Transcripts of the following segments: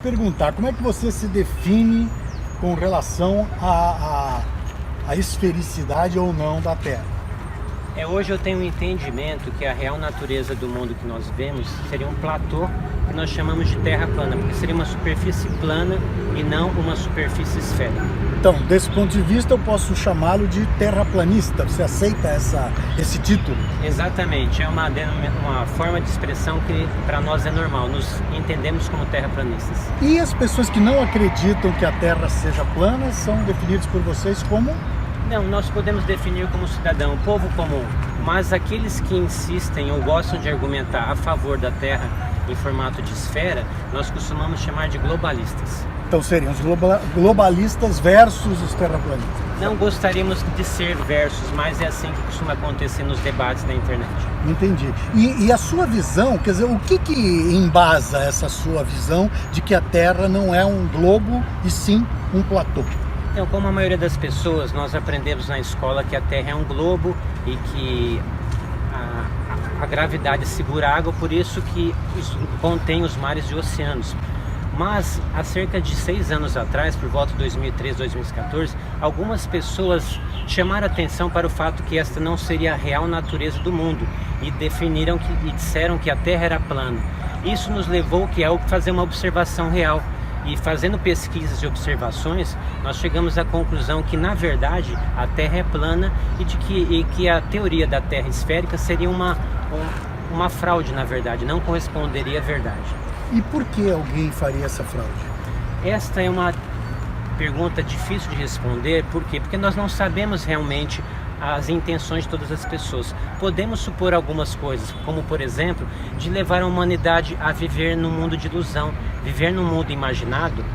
Perguntar, como é que você se define com relação à esfericidade ou não da Terra? Hoje eu tenho um entendimento que a real natureza do mundo que nós vemos seria um platô que nós chamamos de terra plana, porque seria uma superfície plana e não uma superfície esférica. Então, desse ponto de vista, eu posso chamá-lo de terraplanista. Você aceita esse título? Exatamente, é uma forma de expressão que para nós é normal, nos entendemos como terraplanistas. E as pessoas que não acreditam que a Terra seja plana são definidas por vocês como? Não, nós podemos definir como cidadão, povo comum, mas aqueles que insistem ou gostam de argumentar a favor da Terra em formato de esfera, nós costumamos chamar de globalistas. Então seriam os globalistas versus os terraplanistas. Não gostaríamos de ser versus, mas é assim que costuma acontecer nos debates da internet. Entendi. E a sua visão, quer dizer, o que embasa essa sua visão de que a Terra não é um globo e sim um platô? Então, como a maioria das pessoas, nós aprendemos na escola que a Terra é um globo e que a gravidade segura a água, por isso que contém os mares e oceanos. Mas, há cerca de 6 anos atrás, por volta de 2013, 2014, algumas pessoas chamaram atenção para o fato que esta não seria a real natureza do mundo e disseram que a Terra era plana. Isso nos levou a fazer uma observação real. E fazendo pesquisas e observações, nós chegamos à conclusão que, na verdade, a Terra é plana e que a teoria da Terra esférica seria uma fraude, na verdade, não corresponderia à verdade. E por que alguém faria essa fraude? Esta é uma pergunta difícil de responder. Por quê? Porque nós não sabemos realmente as intenções de todas as pessoas. Podemos supor algumas coisas, como por exemplo, de levar a humanidade a viver num mundo de ilusão, viver num mundo imaginável,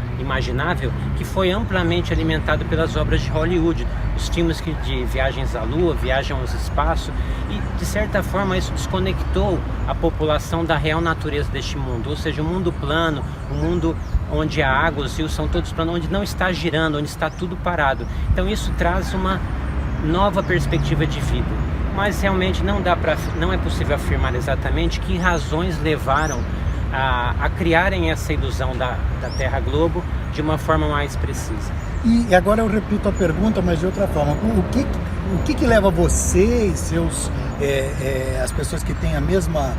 que foi amplamente alimentado pelas obras de Hollywood, os filmes de viagens à Lua, viagem ao espaço, e de certa forma isso desconectou a população da real natureza deste mundo, ou seja, um mundo plano, um mundo onde a água, os rios são todos planos, onde não está girando, onde está tudo parado. Então isso traz uma nova perspectiva de vida, mas realmente não é possível afirmar exatamente que razões levaram a criarem essa ilusão da Terra Globo de uma forma mais precisa. E agora eu repito a pergunta, mas de outra forma. O que leva você e as pessoas que têm a mesma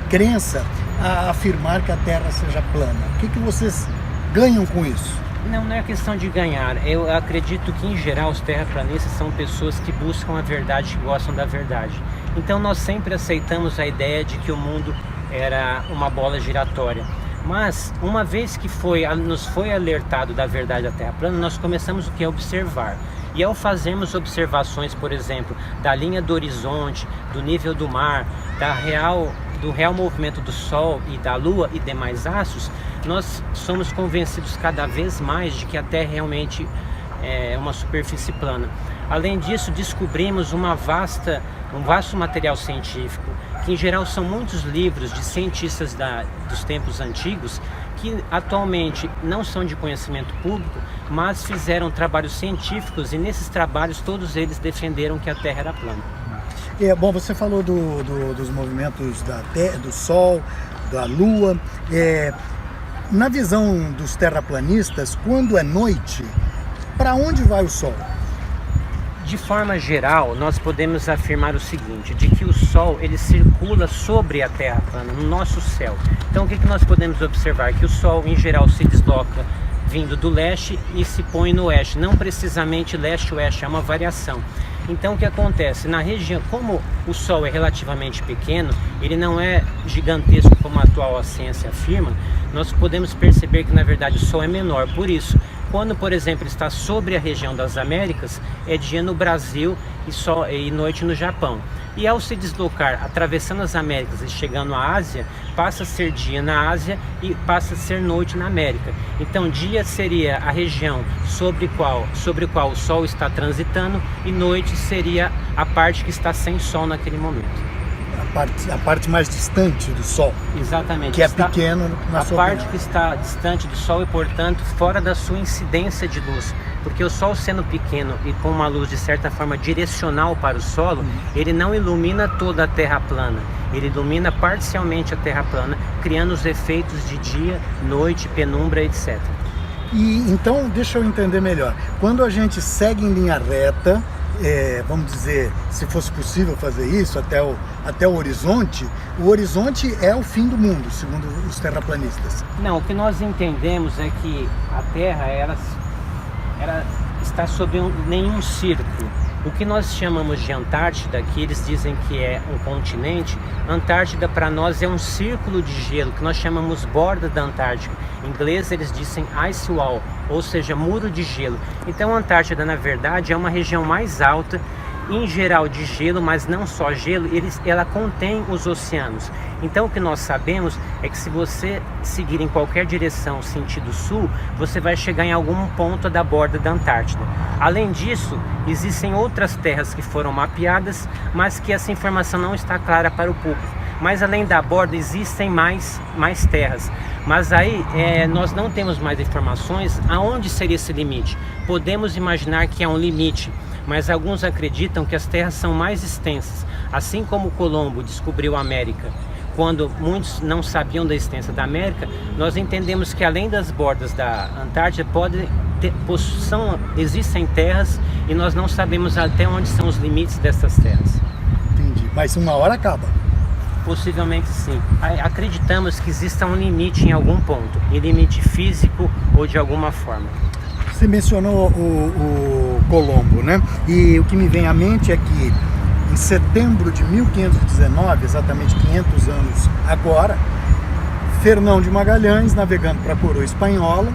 crença a afirmar que a Terra seja plana? O que vocês ganham com isso? Não é questão de ganhar. Eu acredito que, em geral, os terraplanistas são pessoas que buscam a verdade, que gostam da verdade. Então nós sempre aceitamos a ideia de que o mundo era uma bola giratória. Mas, uma vez que nos foi alertado da verdade da Terra plana, nós começamos a observar. E ao fazermos observações, por exemplo, da linha do horizonte, do nível do mar, do real movimento do Sol e da Lua e demais astros, nós somos convencidos cada vez mais de que a Terra realmente é uma superfície plana. Além disso, descobrimos um vasto material científico, que em geral são muitos livros de cientistas dos tempos antigos, que atualmente não são de conhecimento público, mas fizeram trabalhos científicos, e nesses trabalhos todos eles defenderam que a Terra era plana. Bom, você falou dos movimentos do Sol, da Lua. Na visão dos terraplanistas, quando é noite, para onde vai o Sol? De forma geral, nós podemos afirmar o seguinte, de que o Sol ele circula sobre a Terra plana, no nosso céu. Então o que nós podemos observar? Que o Sol em geral se desloca vindo do leste e se põe no oeste, não precisamente leste-oeste, é uma variação. Então o que acontece? Na região, como o Sol é relativamente pequeno, ele não é gigantesco como a atual ciência afirma, nós podemos perceber que na verdade o Sol é menor. Por isso, quando, por exemplo, está sobre a região das Américas, é dia no Brasil e noite no Japão. E ao se deslocar, atravessando as Américas e chegando à Ásia, passa a ser dia na Ásia e passa a ser noite na América. Então, dia seria a região sobre o qual o Sol está transitando, e noite seria a parte que está sem Sol naquele momento. a parte mais distante do Sol. Exatamente. Que é pequeno na sua parte opinião. que está distante do Sol e, portanto, fora da sua incidência de luz. Porque o Sol, sendo pequeno e com uma luz de certa forma direcional para o solo, ele não ilumina toda a Terra plana. Ele ilumina parcialmente a Terra plana, criando os efeitos de dia, noite, penumbra, etc. E então, deixa eu entender melhor. Quando a gente segue em linha reta, vamos dizer, se fosse possível fazer isso até o horizonte é o fim do mundo, segundo os terraplanistas. Não, o que nós entendemos é que a Terra, ela está sob nenhum círculo. O que nós chamamos de Antártida, que eles dizem que é um continente, Antártida para nós é um círculo de gelo, que nós chamamos borda da Antártica. Em inglês eles dizem ice wall, ou seja, muro de gelo. Então a Antártida, na verdade, é uma região mais alta, em geral de gelo, mas não só gelo, ela contém os oceanos. Então o que nós sabemos é que se você seguir em qualquer direção sentido sul, você vai chegar em algum ponto da borda da Antártida. Além disso, existem outras terras que foram mapeadas, mas que essa informação não está clara para o público. Mas além da borda existem mais terras. Mas aí nós não temos mais informações aonde seria esse limite. Podemos imaginar que há um limite, mas alguns acreditam que as terras são mais extensas. Assim como Colombo descobriu a América, quando muitos não sabiam da existência da América, nós entendemos que além das bordas da Antártida existem terras e nós não sabemos até onde são os limites dessas terras. Entendi, mas uma hora acaba. Possivelmente sim. Acreditamos que exista um limite em algum ponto, em limite físico ou de alguma forma. Você mencionou o Colombo, né? E o que me vem à mente é que em setembro de 1519, exatamente 500 anos agora, Fernão de Magalhães, navegando para a coroa espanhola,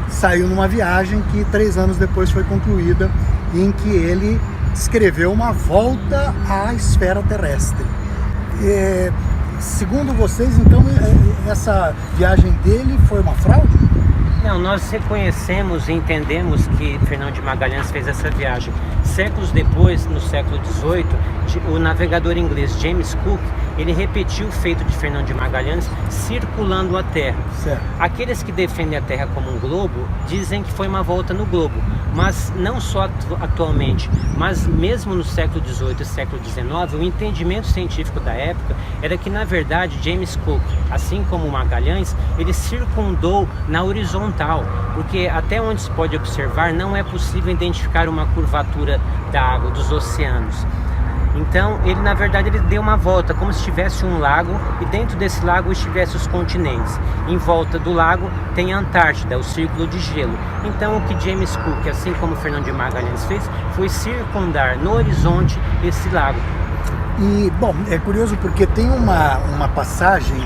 saiu numa viagem que 3 anos depois foi concluída, em que ele escreveu uma volta à esfera terrestre. Segundo vocês, então, essa viagem dele foi uma fraude? Não, nós reconhecemos e entendemos que Fernão de Magalhães fez essa viagem. Séculos depois, no século XVIII, o navegador inglês James Cook, ele repetiu o feito de Fernão de Magalhães circulando a Terra. Certo. Aqueles que defendem a Terra como um globo dizem que foi uma volta no globo, mas não só atualmente, mas mesmo no século XVIII e século XIX, o entendimento científico da época era que, na verdade, James Cook, assim como Magalhães, ele circundou na horizontal, porque até onde se pode observar não é possível identificar uma curvatura da água, dos oceanos. Então, ele na verdade ele deu uma volta, como se tivesse um lago e dentro desse lago estivesse os continentes. Em volta do lago tem a Antártida, o círculo de gelo. Então, o que James Cook, assim como Fernão de Magalhães fez, foi circundar no horizonte esse lago. E, bom, é curioso porque tem uma passagem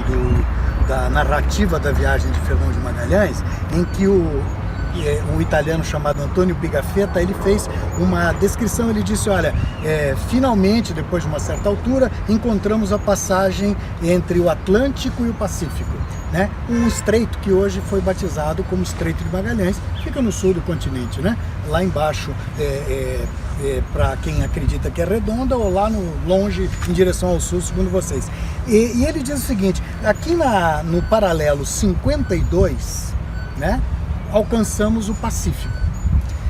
da narrativa da viagem de Fernão de Magalhães em que um italiano chamado Antônio Pigafetta, ele fez uma descrição, ele disse, olha, finalmente, depois de uma certa altura, encontramos a passagem entre o Atlântico e o Pacífico, né? Um estreito que hoje foi batizado como Estreito de Magalhães, fica no sul do continente, né? Lá embaixo, para quem acredita que é redonda, ou lá longe, em direção ao sul, segundo vocês. E ele diz o seguinte, aqui no paralelo 52, né? Alcançamos o Pacífico.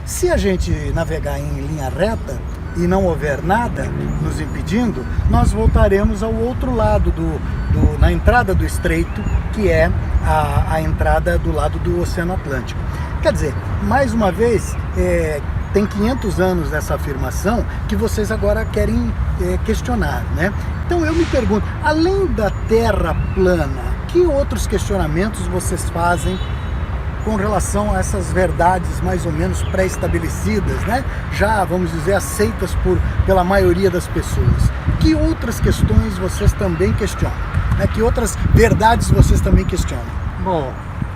Se a gente navegar em linha reta e não houver nada nos impedindo, nós voltaremos ao outro lado, na entrada do estreito, que é a entrada do lado do Oceano Atlântico. Quer dizer, mais uma vez, tem 500 anos dessa afirmação que vocês agora querem questionar, né? Então eu me pergunto, além da Terra plana, que outros questionamentos vocês fazem com relação a essas verdades mais ou menos pré-estabelecidas, né? Já, vamos dizer, aceitas pela maioria das pessoas? Que outras questões vocês também questionam? Né? Que outras verdades vocês também questionam? Bom,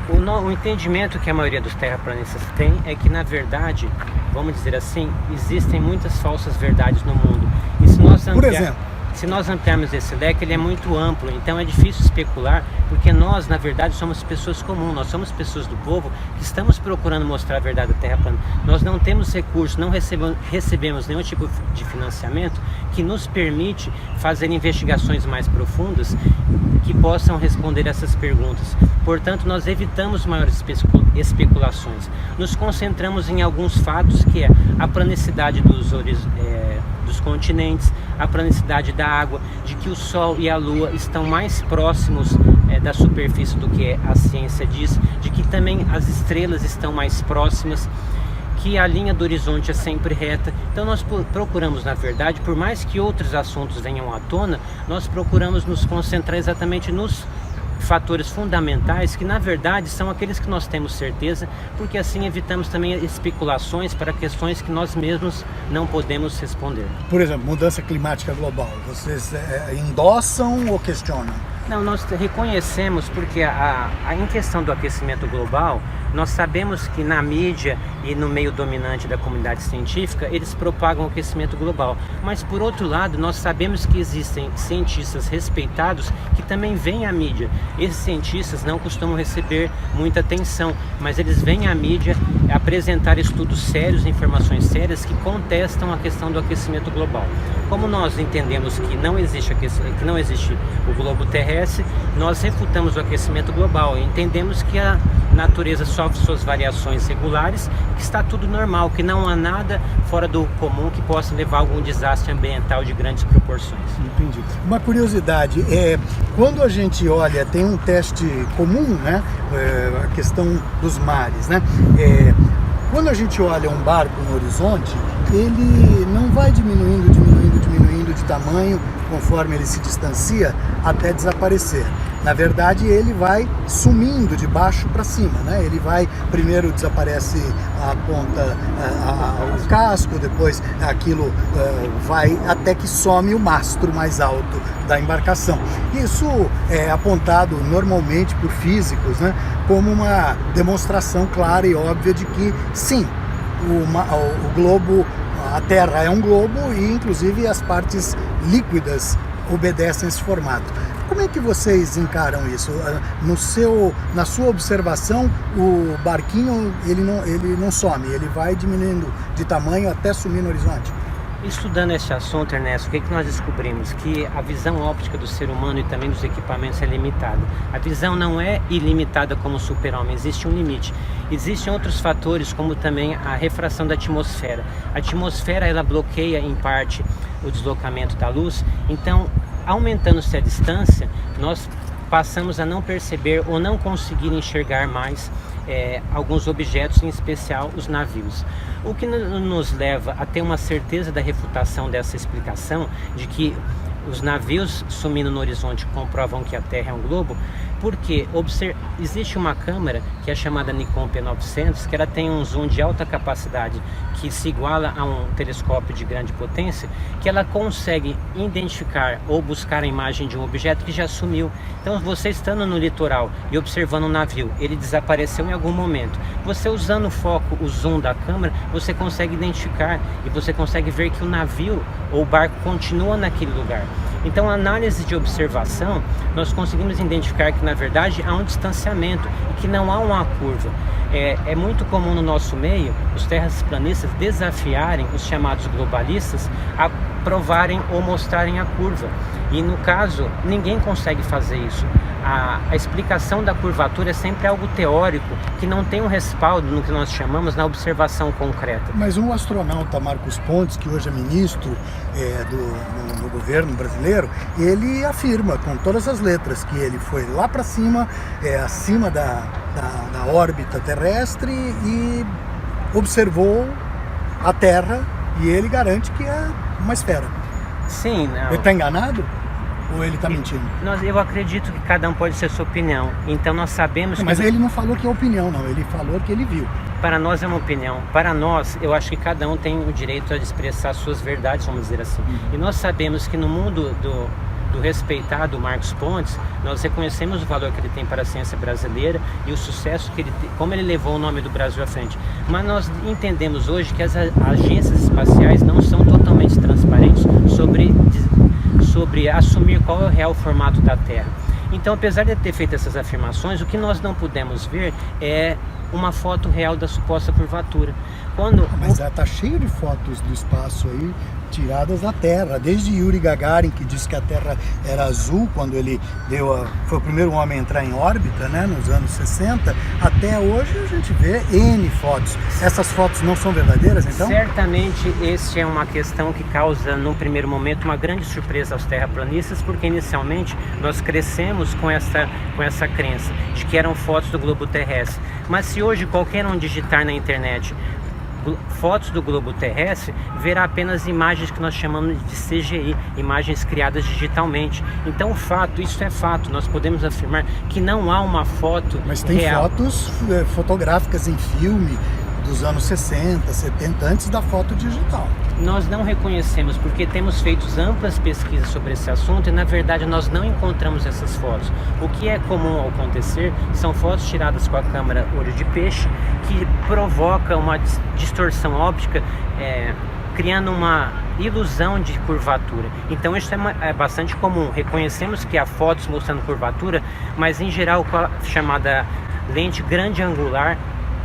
o entendimento que a maioria dos terraplanistas tem é que, na verdade, vamos dizer assim, existem muitas falsas verdades no mundo. E se nós Por exemplo? Se nós ampliarmos esse leque, ele é muito amplo, então é difícil especular, porque nós, na verdade, somos pessoas comuns, nós somos pessoas do povo que estamos procurando mostrar a verdade da Terra plana. Nós não temos recursos, não recebemos nenhum tipo de financiamento que nos permite fazer investigações mais profundas que possam responder essas perguntas. Portanto, nós evitamos maiores especulações. Nos concentramos em alguns fatos, que é a planicidade dos continentes, a planicidade da água, de que o Sol e a Lua estão mais próximos da superfície do que a ciência diz, de que também as estrelas estão mais próximas, que a linha do horizonte é sempre reta. Então nós procuramos, na verdade, por mais que outros assuntos venham à tona, nós procuramos nos concentrar exatamente nos fatores fundamentais, que na verdade são aqueles que nós temos certeza, porque assim evitamos também especulações para questões que nós mesmos não podemos responder. Por exemplo, mudança climática global, vocês endossam ou questionam? Não, nós reconhecemos, porque em questão do aquecimento global, nós sabemos que na mídia e no meio dominante da comunidade científica, eles propagam o aquecimento global. Mas, por outro lado, nós sabemos que existem cientistas respeitados que também vêm à mídia. Esses cientistas não costumam receber muita atenção, mas eles vêm à mídia apresentar estudos sérios, informações sérias que contestam a questão do aquecimento global. Como nós entendemos que não existe o globo terrestre, nós refutamos o aquecimento global e entendemos que a natureza sofre suas variações regulares, que está tudo normal, que não há nada fora do comum que possa levar a algum desastre ambiental de grandes proporções. Entendi. Uma curiosidade, quando a gente olha, tem um teste comum, né? A questão dos mares, né? Quando a gente olha um barco no horizonte, ele não vai diminuindo de tamanho conforme ele se distancia até desaparecer. Na verdade, ele vai sumindo de baixo para cima, né? Ele vai, primeiro desaparece a ponta, o casco, depois aquilo vai até que some o mastro mais alto da embarcação. Isso é apontado normalmente por físicos, né, como uma demonstração clara e óbvia de que sim, o globo, a Terra é um globo e inclusive as partes líquidas obedecem esse formato. Como é que vocês encaram isso? Na sua observação, o barquinho ele não some, ele vai diminuindo de tamanho até sumir no horizonte? Estudando esse assunto, Ernesto, o que nós descobrimos? Que a visão óptica do ser humano e também dos equipamentos é limitada. A visão não é ilimitada como o super-homem, existe um limite. Existem outros fatores, como também a refração da atmosfera. A atmosfera, ela bloqueia em parte o deslocamento da luz, então, aumentando-se a distância, nós passamos a não perceber ou não conseguir enxergar mais alguns objetos, em especial os navios. O que nos leva a ter uma certeza da refutação dessa explicação de que os navios sumindo no horizonte comprovam que a Terra é um globo, porque existe uma câmera que é chamada Nikon P900, que ela tem um zoom de alta capacidade que se iguala a um telescópio de grande potência, que ela consegue identificar ou buscar a imagem de um objeto que já sumiu. Então, você estando no litoral e observando um navio, ele desapareceu em algum momento. Você usando o foco, o zoom da câmera, você consegue identificar e você consegue ver que o navio ou o barco continua naquele lugar. Então, a análise de observação, nós conseguimos identificar que, na verdade, há um distanciamento e que não há uma curva. É muito comum no nosso meio os terraplanistas desafiarem os chamados globalistas a provarem ou mostrarem a curva. E, no caso, ninguém consegue fazer isso. A explicação da curvatura é sempre algo teórico, que não tem um respaldo no que nós chamamos na observação concreta. Mas o astronauta Marcos Pontes, que hoje é ministro do governo brasileiro, ele afirma com todas as letras que ele foi lá para cima, acima da órbita terrestre e observou a Terra, e ele garante que é uma esfera. Sim, não. Ele está enganado? Ou ele está mentindo? Eu acredito que cada um pode ter sua opinião. Então nós sabemos Mas ele não falou que é opinião, não. Ele falou que ele viu. Para nós é uma opinião. Para nós, eu acho que cada um tem o direito de expressar suas verdades, vamos dizer assim. E nós sabemos que no mundo do respeitado Marcos Pontes, nós reconhecemos o valor que ele tem para a ciência brasileira e o sucesso que ele tem, como ele levou o nome do Brasil à frente. Mas nós entendemos hoje que as agências espaciais não são totalmente transparentes sobre sobre assumir qual é o real formato da Terra. Então, apesar de ter feito essas afirmações, o que nós não pudemos ver é uma foto real da suposta curvatura. Mas está cheio de fotos do espaço aí tiradas da Terra, desde Yuri Gagarin, que disse que a Terra era azul quando ele foi o primeiro homem a entrar em órbita, né, nos anos 60, até hoje a gente vê N fotos. Essas fotos não são verdadeiras, então? Certamente, essa é uma questão que causa, num primeiro momento, uma grande surpresa aos terraplanistas, porque inicialmente nós crescemos com essa crença de que eram fotos do globo terrestre. Mas se hoje qualquer um digitar na internet fotos do globo terrestre, verá apenas imagens que nós chamamos de CGI, imagens criadas digitalmente. Então isso é fato, nós podemos afirmar que não há uma foto Mas tem real. Fotos fotográficas em filme dos anos 60, 70, antes da foto digital. Nós não reconhecemos porque temos feito amplas pesquisas sobre esse assunto e na verdade nós não encontramos essas fotos. O que é comum acontecer são fotos tiradas com a câmera olho de peixe que provoca uma distorção óptica, criando uma ilusão de curvatura. Então isso é bastante comum. Reconhecemos que há fotos mostrando curvatura, mas em geral com a chamada lente grande angular,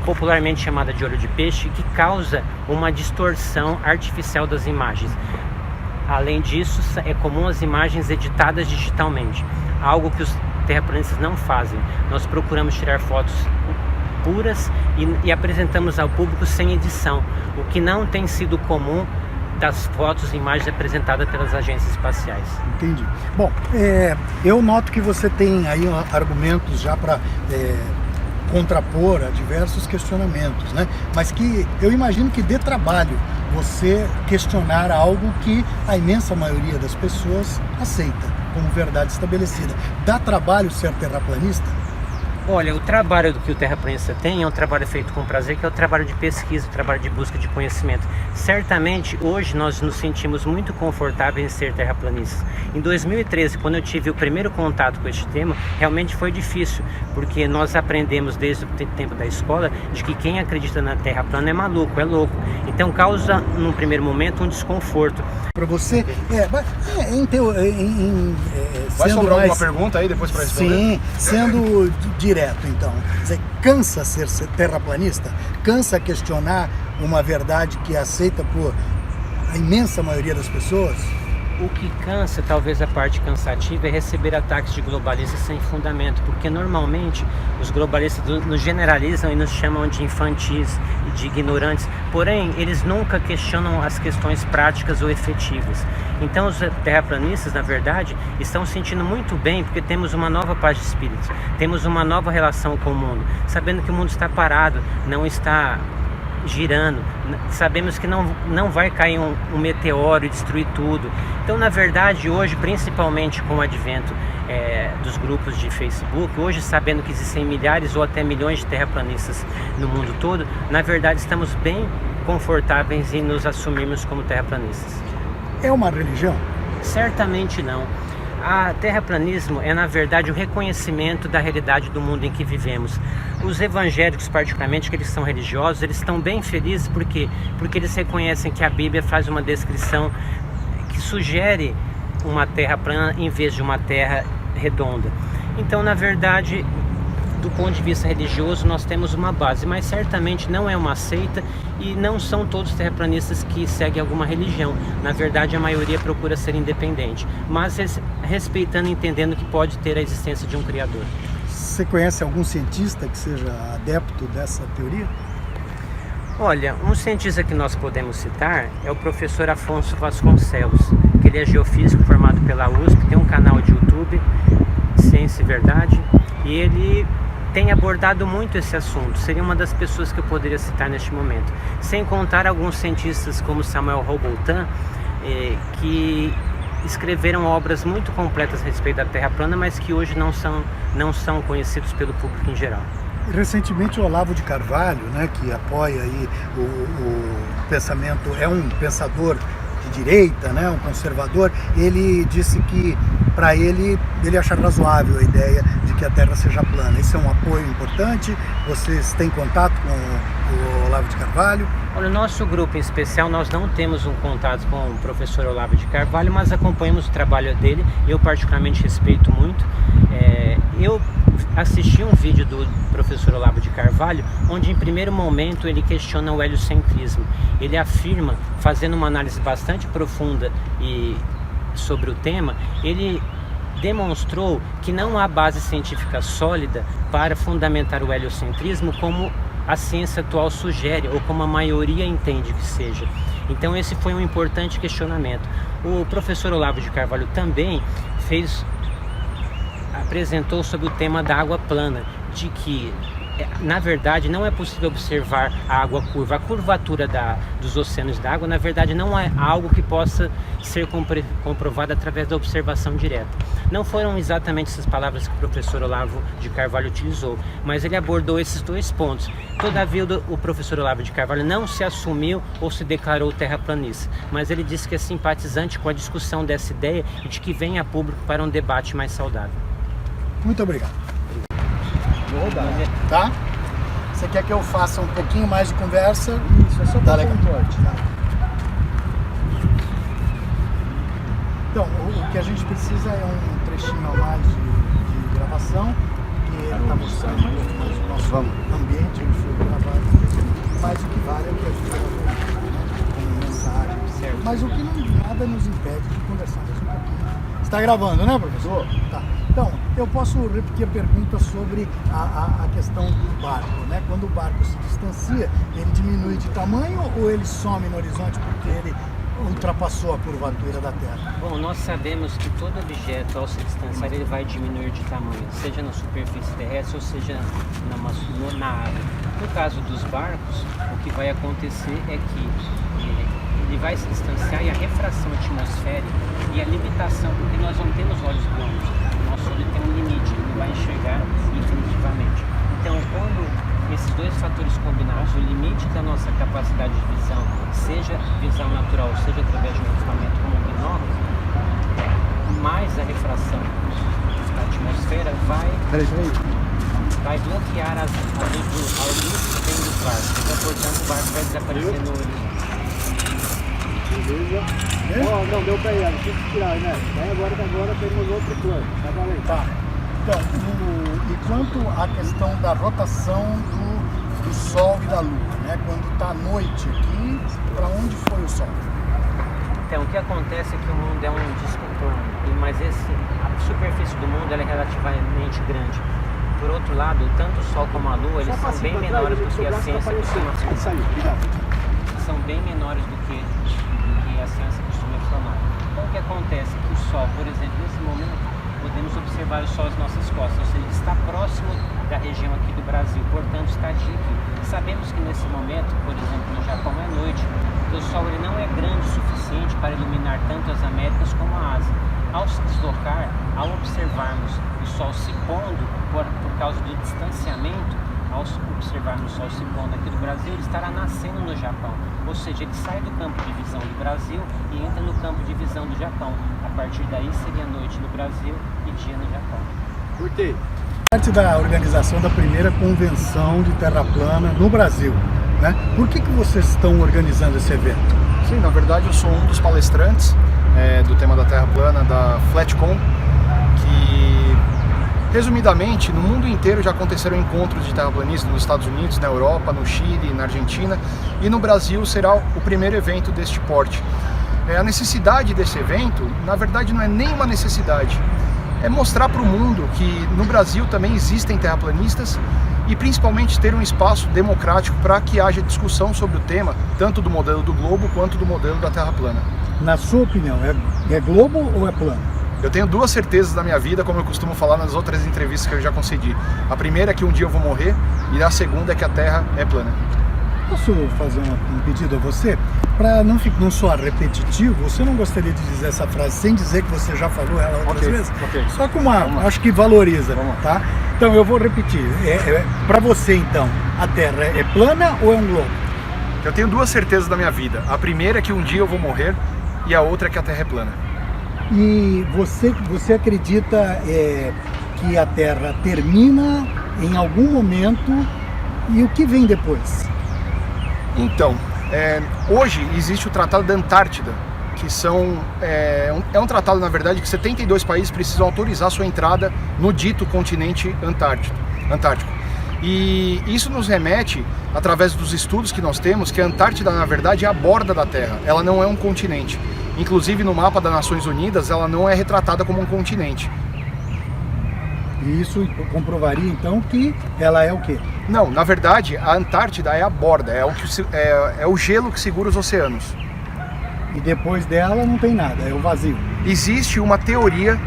popularmente chamada de olho de peixe, que causa uma distorção artificial das imagens. Além disso, é comum as imagens editadas digitalmente, algo que os terraplanistas não fazem. Nós procuramos tirar fotos puras e apresentamos ao público sem edição, o que não tem sido comum das fotos e imagens apresentadas pelas agências espaciais. Entendi. Bom, eu noto que você tem aí argumentos já para contrapor a diversos questionamentos, né? Mas que eu imagino que dê trabalho você questionar algo que a imensa maioria das pessoas aceita como verdade estabelecida. Dá trabalho ser terraplanista? Olha, o trabalho que o terraplanista tem é um trabalho feito com prazer, que é o trabalho de pesquisa, o trabalho de busca de conhecimento. Certamente, hoje nós nos sentimos muito confortáveis em ser terraplanistas. Em 2013, quando eu tive o primeiro contato com este tema, realmente foi difícil, porque nós aprendemos desde o tempo da escola de que quem acredita na Terra plana é maluco, é louco. Então causa, num primeiro momento, um desconforto. Para você, vai sobrar alguma pergunta aí depois para responder? Sim, sendo direto então. Você cansa ser terraplanista? Cansa questionar uma verdade que é aceita por a imensa maioria das pessoas? O que cansa, talvez a parte cansativa, é receber ataques de globalistas sem fundamento, porque normalmente os globalistas nos generalizam e nos chamam de infantis e de ignorantes, porém eles nunca questionam as questões práticas ou efetivas. Então os terraplanistas, na verdade, estão sentindo muito bem porque temos uma nova paz de espírito, temos uma nova relação com o mundo, sabendo que o mundo está parado, não está girando, sabemos que não vai cair um meteoro e destruir tudo. Então, na verdade, hoje, principalmente com o advento dos grupos de Facebook, hoje sabendo que existem milhares ou até milhões de terraplanistas no mundo todo, na verdade estamos bem confortáveis em nos assumirmos como terraplanistas. É uma religião? Certamente não. O terraplanismo é, na verdade, o reconhecimento da realidade do mundo em que vivemos. Os evangélicos, particularmente, que eles são religiosos, eles estão bem felizes porque eles reconhecem que a Bíblia faz uma descrição que sugere uma terra plana em vez de uma terra redonda. Então, na verdade, do ponto de vista religioso, nós temos uma base, mas certamente não é uma seita e não são todos terraplanistas que seguem alguma religião. Na verdade, a maioria procura ser independente, mas respeitando e entendendo que pode ter a existência de um Criador. Você conhece algum cientista que seja adepto dessa teoria? Olha, um cientista que nós podemos citar é o professor Afonso Vasconcelos, que ele é geofísico formado pela USP, tem um canal de YouTube, Ciência e Verdade, e ele tem abordado muito esse assunto. Seria uma das pessoas que eu poderia citar neste momento, sem contar alguns cientistas como Samuel Rowbotham, que escreveram obras muito completas a respeito da Terra plana, mas que hoje não são conhecidos pelo público em geral. Recentemente o Olavo de Carvalho, né, que apoia aí o pensamento, é um pensador de direita, né, um conservador, ele disse que para ele acha razoável a ideia de que a Terra seja plana. Isso é um apoio importante? Vocês têm contato com o Olavo Olavo de Carvalho? Olha, o nosso grupo em especial, nós não temos um contato com o professor Olavo de Carvalho, mas acompanhamos o trabalho dele. Eu particularmente respeito muito. Eu assisti um vídeo do professor Olavo de Carvalho, onde em primeiro momento ele questiona o heliocentrismo. Ele afirma, fazendo uma análise bastante profunda sobre o tema, ele demonstrou que não há base científica sólida para fundamentar o heliocentrismo como a ciência atual sugere, ou como a maioria entende que seja. Então esse foi um importante questionamento. O professor Olavo de Carvalho também apresentou sobre o tema da água plana, de que na verdade não é possível observar a água curva. A curvatura dos oceanos da água, na verdade, não é algo que possa ser comprovado através da observação direta. Não foram exatamente essas palavras que o professor Olavo de Carvalho utilizou, mas ele abordou esses dois pontos. Todavia, o professor Olavo de Carvalho não se assumiu ou se declarou terraplanista, mas ele disse que é simpatizante com a discussão dessa ideia e de que venha a público para um debate mais saudável. Muito obrigado. Tá? Você quer que eu faça um pouquinho mais de conversa? Isso, é só para um corte. Então, o que a gente precisa é um trechinho a mais de gravação, que ele está mostrando um pouco mais do nosso ambiente, onde foi gravado, mas o que vale é o que a gente gravou, né? Como mensagem. Certo. Mas o que nada nos impede de conversarmos um pouquinho. Você está gravando, né, professor? Tá. Então, eu posso repetir a pergunta sobre a questão do barco, né? Quando o barco se distancia, ele diminui de tamanho ou ele some no horizonte porque ele ultrapassou a curvatura da Terra? Bom, nós sabemos que todo objeto, ao se distanciar, ele vai diminuir de tamanho, seja na superfície terrestre ou seja na água. No caso dos barcos, o que vai acontecer é que ele vai se distanciar e a refração atmosférica e a limitação, porque nós não temos olhos bons, o nosso olho tem um limite, ele não vai enxergar infinitivamente. Então, quando esses dois fatores combinados, o limite da nossa capacidade de visão, seja visão natural, seja através de um equipamento como um binóculo, mais a refração da atmosfera vai bloquear a luz que vem dos barcos. Então, portanto, o barco vai desaparecer no horizonte. Beleza? Não, deu pra ir, tinha que tirar, né? Aí agora temos outro plano, tá valendo. Tá. Então, e quanto à questão da rotação do Sol e da Lua, né? Quando está à noite aqui, para onde foi o Sol? Então, o que acontece é que o mundo é um disco plano, mas a superfície do mundo ela é relativamente grande. Por outro lado, tanto o Sol como a Lua, eles são bem menores do que a ciência costuma afirmar. São bem menores do que a ciência costuma afirmar. Então, o que acontece é que o Sol, por exemplo, nesse momento, podemos observar o Sol às nossas costas, ou seja, ele está próximo da região aqui do Brasil, portanto está aqui. Sabemos que nesse momento, por exemplo, no Japão é noite, porque o Sol ele não é grande o suficiente para iluminar tanto as Américas como a Ásia. Ao se deslocar, ao observarmos o Sol se pondo por causa do distanciamento, ao observarmos o Sol se pondo aqui do Brasil, ele estará nascendo no Japão. Ou seja, ele sai do campo de visão do Brasil e entra no campo de visão do Japão. A partir daí seria noite no Brasil e dia no Japão. Curtei. Parte da organização da primeira convenção de terra plana no Brasil, né? Por que vocês estão organizando esse evento? Sim, na verdade eu sou um dos palestrantes do tema da terra plana da FlatCon, que resumidamente no mundo inteiro já aconteceram encontros de terraplanistas nos Estados Unidos, na Europa, no Chile, na Argentina, e no Brasil será o primeiro evento deste porte. A necessidade desse evento, na verdade, não é nem uma necessidade, é mostrar para o mundo que no Brasil também existem terraplanistas e principalmente ter um espaço democrático para que haja discussão sobre o tema, tanto do modelo do globo quanto do modelo da terra plana. Na sua opinião, é globo ou é plano? Eu tenho duas certezas da minha vida, como eu costumo falar nas outras entrevistas que eu já concedi. A primeira é que um dia eu vou morrer e a segunda é que a Terra é plana. Posso fazer um pedido a você? Para não soar repetitivo, você não gostaria de dizer essa frase sem dizer que você já falou ela outras vezes? Okay. Só com acho que valoriza, tá? Então eu vou repetir. Para você então, a Terra é plana ou é um globo? Eu tenho duas certezas da minha vida. A primeira é que um dia eu vou morrer e a outra é que a Terra é plana. E você acredita que a Terra termina em algum momento e o que vem depois? Então, hoje existe o Tratado da Antártida, que é um tratado, na verdade, que 72 países precisam autorizar sua entrada no dito continente antártico. E isso nos remete, através dos estudos que nós temos, que a Antártida, na verdade, é a borda da Terra, ela não é um continente. Inclusive, no mapa das Nações Unidas, ela não é retratada como um continente. E isso comprovaria, então, que ela é o quê? Não, na verdade, a Antártida é a borda, é o gelo que segura os oceanos. E depois dela não tem nada, é o vazio. Existe uma teoria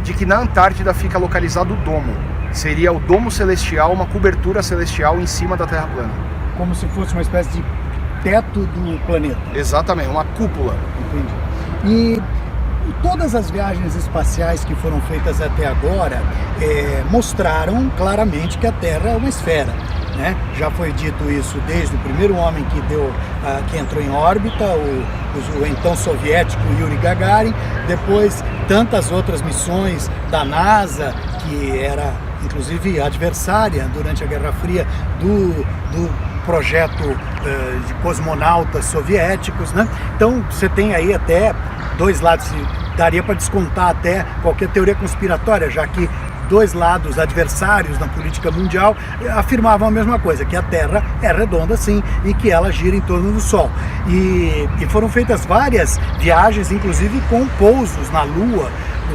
de que na Antártida fica localizado o domo. Seria o domo celestial, uma cobertura celestial em cima da Terra plana. Como se fosse uma espécie de teto do planeta. Exatamente, uma cúpula. Entendi. E todas as viagens espaciais que foram feitas até agora mostraram claramente que a Terra é uma esfera, né? Já foi dito isso desde o primeiro homem que entrou em órbita, o então soviético Yuri Gagarin, depois tantas outras missões da NASA, que era inclusive adversária durante a Guerra Fria do projeto de cosmonautas soviéticos, né? Então você tem aí até dois lados, daria para descontar até qualquer teoria conspiratória, já que dois lados adversários na política mundial afirmavam a mesma coisa, que a Terra é redonda sim e que ela gira em torno do Sol. E foram feitas várias viagens, inclusive com pousos na Lua,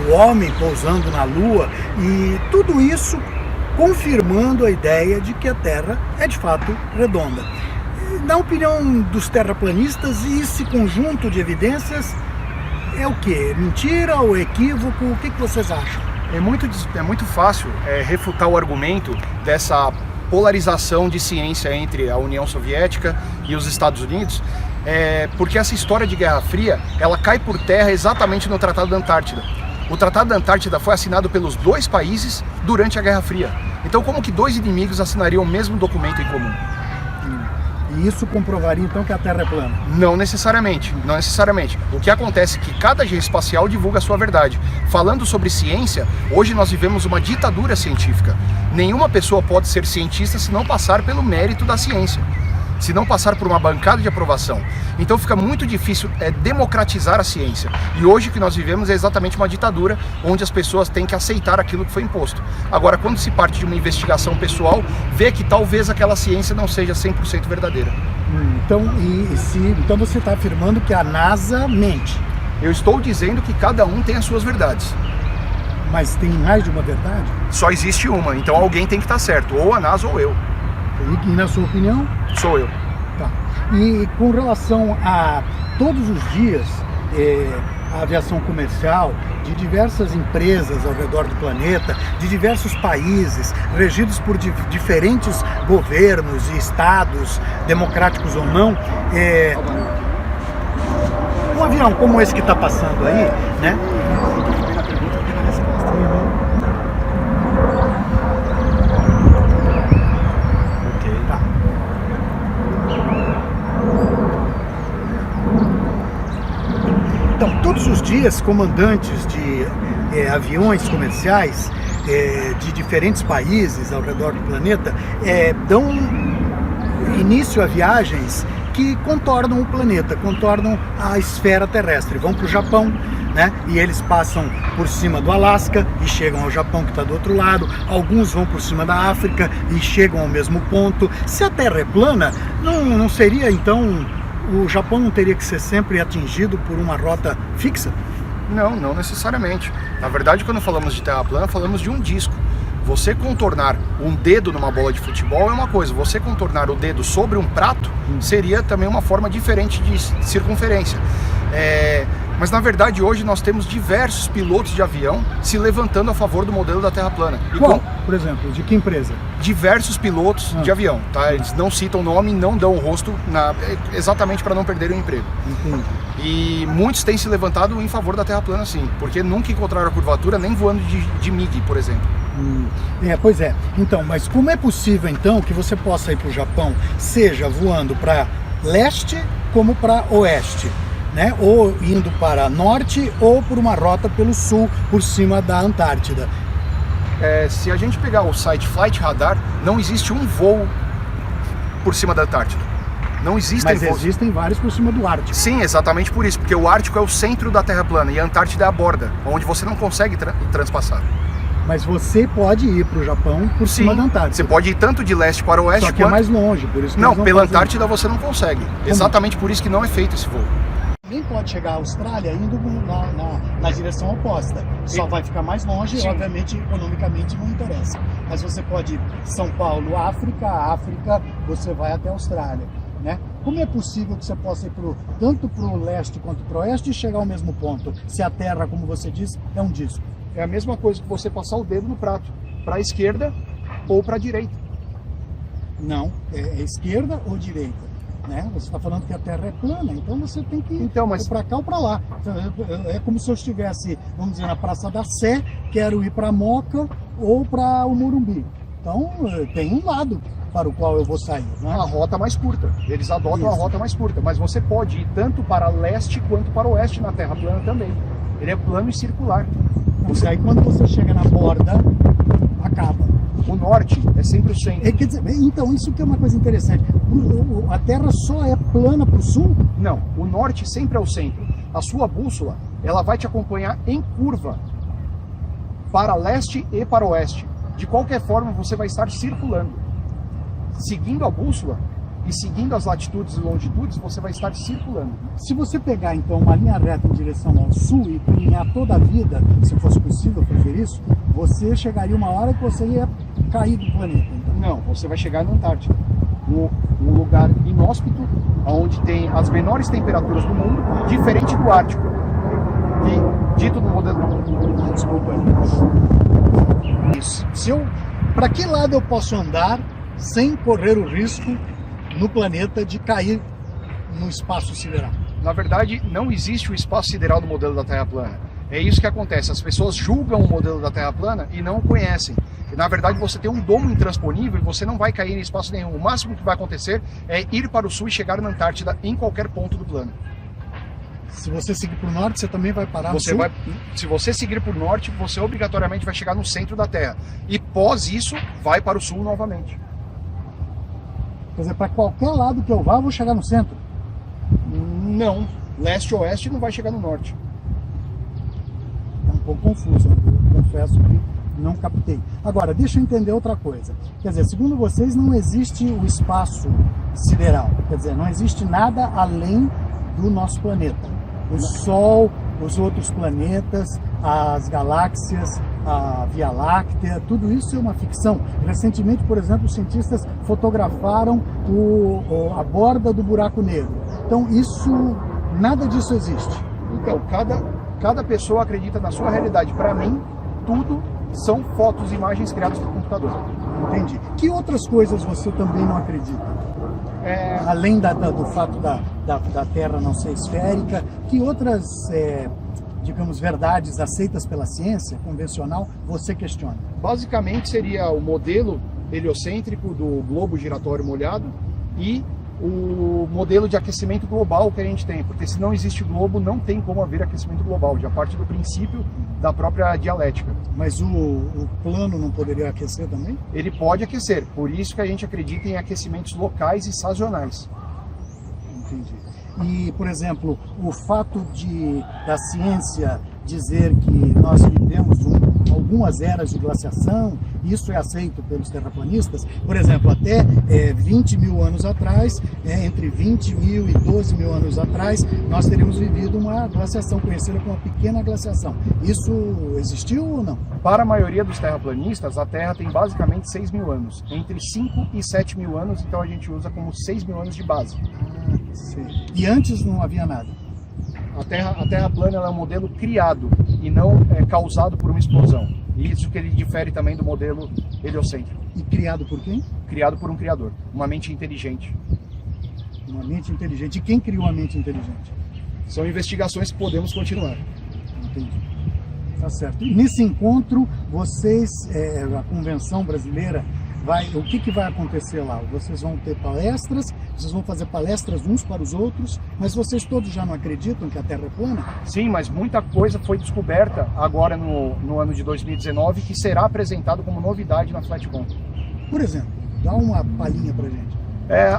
o homem pousando na Lua, e tudo isso confirmando a ideia de que a Terra é de fato redonda. Na opinião dos terraplanistas, esse conjunto de evidências é o quê? Mentira ou equívoco? O que vocês acham? É muito fácil refutar o argumento dessa polarização de ciência entre a União Soviética e os Estados Unidos, porque essa história de Guerra Fria, ela cai por terra exatamente no Tratado da Antártida. O Tratado da Antártida foi assinado pelos dois países durante a Guerra Fria. Então, como que dois inimigos assinariam o mesmo documento em comum? E isso comprovaria então que a Terra é plana? Não necessariamente, não necessariamente. O que acontece é que cada agência espacial divulga a sua verdade. Falando sobre ciência, hoje nós vivemos uma ditadura científica. Nenhuma pessoa pode ser cientista se não passar pelo mérito da ciência, se não passar por uma bancada de aprovação. Então fica muito difícil democratizar a ciência. E hoje o que nós vivemos é exatamente uma ditadura, onde as pessoas têm que aceitar aquilo que foi imposto. Agora, quando se parte de uma investigação pessoal, vê que talvez aquela ciência não seja 100% verdadeira. Então você está afirmando que a NASA mente? Eu estou dizendo que cada um tem as suas verdades. Mas tem mais de uma verdade? Só existe uma, então alguém tem que estar certo, ou a NASA ou eu. E na sua opinião? Sou eu. Tá. E com relação a todos os dias, a aviação comercial de diversas empresas ao redor do planeta, de diversos países, regidos por diferentes governos e estados, democráticos ou não, um avião como esse que está passando aí, né? Então, todos os dias, comandantes de aviões comerciais de diferentes países ao redor do planeta dão início a viagens que contornam o planeta, contornam a esfera terrestre. Vão para o Japão, né? E eles passam por cima do Alasca e chegam ao Japão, que está do outro lado. Alguns vão por cima da África e chegam ao mesmo ponto. Se a Terra é plana, não seria então... O Japão não teria que ser sempre atingido por uma rota fixa? Não necessariamente. Na verdade, quando falamos de terra plana, falamos de um disco. Você contornar um dedo numa bola de futebol é uma coisa, você contornar o dedo sobre um prato seria também uma forma diferente de circunferência. Mas na verdade hoje nós temos diversos pilotos de avião se levantando a favor do modelo da Terra plana. Qual, por exemplo? De que empresa? Diversos pilotos de avião, tá? Eles não citam o nome, não dão o rosto, exatamente para não perderem o emprego. Entendi. E muitos têm se levantado em favor da Terra plana sim, porque nunca encontraram a curvatura nem voando de MiG, por exemplo. Pois é. Então, mas como é possível então que você possa ir para o Japão, seja voando para leste como para oeste? Né? Ou indo para norte ou por uma rota pelo sul, por cima da Antártida. Se a gente pegar o site Flight Radar, não existe um voo por cima da Antártida. Não existem Mas voos. existem vários por cima do Ártico. Sim, exatamente por isso, porque o Ártico é o centro da Terra plana e a Antártida é a borda, onde você não consegue transpassar. Mas você pode ir para o Japão por cima da Antártida. Você pode ir tanto de leste para oeste Só que é mais longe, por isso que Não, eles pela fazem. Antártida você não consegue. Exatamente por isso que não é feito esse voo. Nem pode chegar à Austrália indo na direção oposta. Só vai ficar mais longe e, Sim. obviamente, economicamente não interessa. Mas você pode ir São Paulo, África, você vai até a Austrália. Né? Como é possível que você possa ir tanto para o leste quanto para o oeste e chegar ao mesmo ponto, se a Terra, como você disse, é um disco? É a mesma coisa que você passar o dedo no prato, para a esquerda ou para a direita. Não, é esquerda ou direita. Né? Você está falando que a Terra é plana, então você tem que ir para cá ou para lá. É como se eu estivesse, vamos dizer, na Praça da Sé, quero ir para Moca ou para o Morumbi. Então, tem um lado para o qual eu vou sair. Né? A rota mais curta. Eles adotam a rota mais curta, mas você pode ir tanto para leste quanto para oeste na Terra plana também. Ele é plano e circular. Então, aí quando você chega na borda, acaba. O norte é sempre o centro. Quer dizer, então, isso que é uma coisa interessante. A Terra só é plana para o sul? Não, o norte sempre é o centro. A sua bússola, ela vai te acompanhar em curva para leste e para oeste. De qualquer forma, você vai estar circulando. Seguindo a bússola e seguindo as latitudes e longitudes, você vai estar circulando. Se você pegar, então, uma linha reta em direção ao sul e caminhar toda a vida, se fosse possível fazer isso, você chegaria uma hora que você ia cair do planeta. Então. Não, você vai chegar na Antártida, um lugar inóspito, onde tem as menores temperaturas do mundo, diferente do Ártico, que, dito no modelo... Desculpa. Isso. Para que lado eu posso andar sem correr o risco no planeta de cair no espaço sideral? Na verdade, não existe o espaço sideral do modelo da Terra plana. É isso que acontece. As pessoas julgam o modelo da Terra plana e não o conhecem. E, na verdade, você tem um domo intransponível e você não vai cair em espaço nenhum. O máximo que vai acontecer é ir para o sul e chegar na Antártida em qualquer ponto do plano. Se você seguir para o norte, você também vai parar no sul? Se você seguir para o norte, você obrigatoriamente vai chegar no centro da Terra. E pós isso, vai para o sul novamente. Quer dizer, para qualquer lado que eu vá, eu vou chegar no centro? Não. Leste ou oeste não vai chegar no norte. É um pouco confuso, eu confesso que não captei. Agora, deixa eu entender outra coisa. Quer dizer, segundo vocês, não existe o espaço sideral. Quer dizer, não existe nada além do nosso planeta. O Sol, os outros planetas, as galáxias, a Via Láctea, tudo isso é uma ficção. Recentemente, por exemplo, os cientistas fotografaram a borda do buraco negro. Então, nada disso existe. Então, cada pessoa acredita na sua realidade. Para mim, tudo são fotos e imagens criadas por computador. Entendi. Que outras coisas você também não acredita? Além do fato da Terra não ser esférica, que outras, digamos, verdades aceitas pela ciência convencional você questiona? Basicamente seria o modelo heliocêntrico do globo giratório molhado e o modelo de aquecimento global que a gente tem, porque se não existe globo, não tem como haver aquecimento global, já parte do princípio da própria dialética. Mas o plano não poderia aquecer também? Ele pode aquecer, por isso que a gente acredita em aquecimentos locais e sazonais. Entendi. E, por exemplo, o fato da ciência dizer que nós vivemos algumas eras de glaciação, isso é aceito pelos terraplanistas. Por exemplo, até 20 mil anos atrás, entre 20 mil e 12 mil anos atrás, nós teríamos vivido uma glaciação conhecida como uma pequena glaciação. Isso existiu ou não? Para a maioria dos terraplanistas, a Terra tem basicamente 6 mil anos. Entre 5 e 7 mil anos, então a gente usa como 6 mil anos de base. Sim. E antes não havia nada? A Terra plana ela é um modelo criado e não causado por uma explosão. E isso que ele difere também do modelo heliocêntrico. E criado por quem? Criado por um criador, uma mente inteligente. Uma mente inteligente. E quem criou a mente inteligente? São investigações que podemos continuar. Entendi. Tá certo. E nesse encontro, vocês, a Convenção Brasileira, o que vai acontecer lá? Vocês vão ter palestras, vocês vão fazer palestras uns para os outros, mas vocês todos já não acreditam que a Terra é plana? Sim, mas muita coisa foi descoberta agora no ano de 2019 que será apresentado como novidade na FlatCon. Por exemplo, dá uma palhinha pra gente.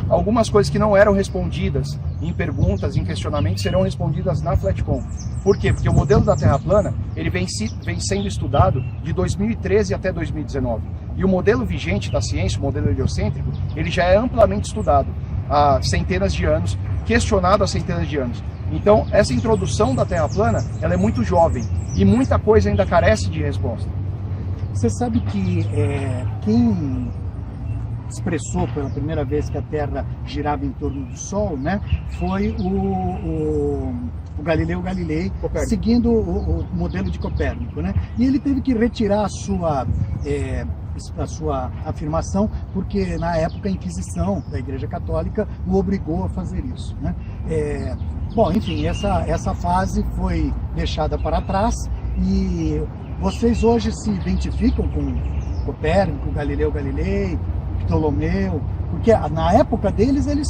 Algumas coisas que não eram respondidas em perguntas, em questionamentos, serão respondidas na Flatcom. Por quê? Porque o modelo da Terra plana ele vem sendo estudado de 2013 até 2019. E o modelo vigente da ciência, o modelo heliocêntrico, ele já é amplamente estudado há centenas de anos, questionado há centenas de anos. Então, essa introdução da Terra plana, ela é muito jovem e muita coisa ainda carece de resposta. Você sabe que quem expressou pela primeira vez que a Terra girava em torno do Sol, né, foi o Galileu Galilei, seguindo o modelo de Copérnico, né? E ele teve que retirar a sua afirmação, porque na época a Inquisição da Igreja Católica o obrigou a fazer isso, né? Bom, enfim, essa fase foi deixada para trás e vocês hoje se identificam com Copérnico, Galileu Galilei, Ptolomeu, porque na época deles eles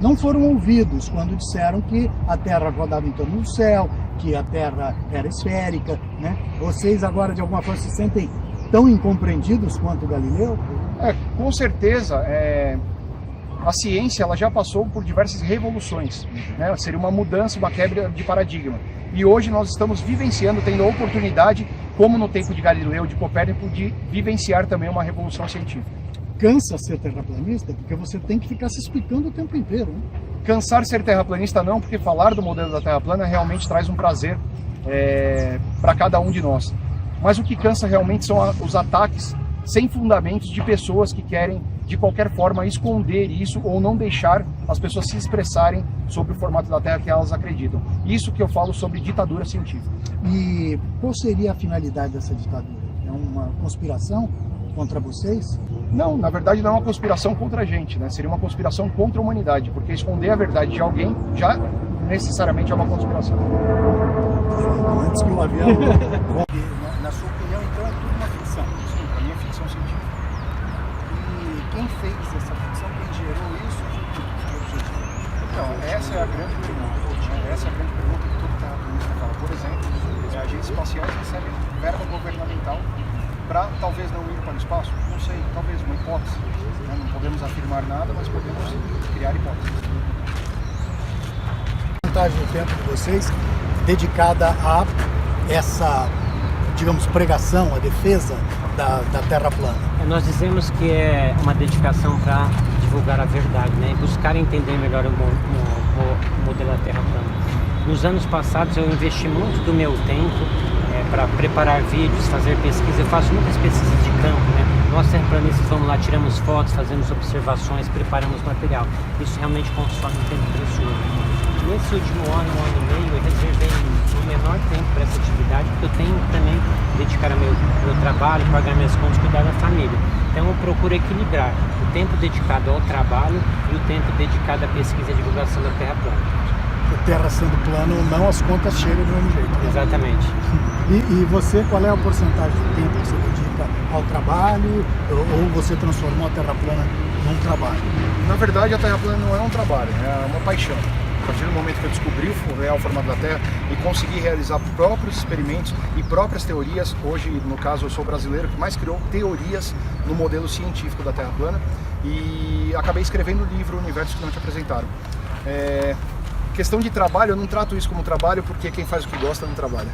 não foram ouvidos quando disseram que a Terra rodava em torno do céu, que a Terra era esférica, né? Vocês agora de alguma forma se sentem tão incompreendidos quanto o Galileu? Com certeza, a ciência ela já passou por diversas revoluções, né? Seria uma mudança, uma quebra de paradigma. E hoje nós estamos vivenciando, tendo a oportunidade, como no tempo de Galileu, de Copérnico, de vivenciar também uma revolução científica. Cansa ser terraplanista? Porque você tem que ficar se explicando o tempo inteiro, né? Cansar ser terraplanista não, porque falar do modelo da Terra plana realmente traz um prazer para cada um de nós. Mas o que cansa realmente são os ataques sem fundamentos de pessoas que querem, de qualquer forma, esconder isso ou não deixar as pessoas se expressarem sobre o formato da Terra que elas acreditam. Isso que eu falo sobre ditadura científica. E qual seria a finalidade dessa ditadura? É uma conspiração contra vocês? Não, na verdade não é uma conspiração contra a gente, né? Seria uma conspiração contra a humanidade, porque esconder a verdade de alguém já necessariamente é uma conspiração. Antes que o avião... Na sua opinião, então, é tudo uma ficção? Sim, para mim é ficção científica. E quem fez essa ficção, quem gerou isso? Então, essa é a grande pergunta. Essa é a grande pergunta que todo terraplanista fala. Por exemplo, agências espaciais recebem verba governamental para talvez não ir para o espaço? Não sei, talvez uma hipótese. Não podemos afirmar nada, mas podemos criar hipóteses. Vantagem do tempo de vocês dedicada a essa, digamos, pregação, a defesa da Terra plana. Nós dizemos que é uma dedicação para divulgar a verdade, né? E buscar entender melhor o modelo da Terra plana. Nos anos passados eu investi muito do meu tempo para preparar vídeos, fazer pesquisa. Eu faço muitas pesquisas de campo, né? Nós terraplanistas vamos lá, tiramos fotos, fazemos observações, preparamos material. Isso realmente consome um tempo precioso. Nesse último ano e meio, eu reservei o menor tempo para essa atividade, porque eu tenho que também dedicar ao meu trabalho, pagar minhas contas, cuidar da família. Então eu procuro equilibrar o tempo dedicado ao trabalho e o tempo dedicado à pesquisa e divulgação da Terra plana. A Terra sendo plana ou não, as contas chegam do mesmo jeito. Né? Exatamente. E você, qual é a porcentagem do tempo que você dedica ao trabalho ou você transformou a Terra plana num trabalho? Na verdade, a Terra plana não é um trabalho, é uma paixão. A partir do momento que eu descobri o real formato da Terra e consegui realizar próprios experimentos e próprias teorias, hoje, no caso, eu sou o brasileiro que mais criou teorias no modelo científico da Terra plana e acabei escrevendo o livro Universos que Não Te Apresentaram. Questão de trabalho, eu não trato isso como trabalho porque quem faz o que gosta não trabalha.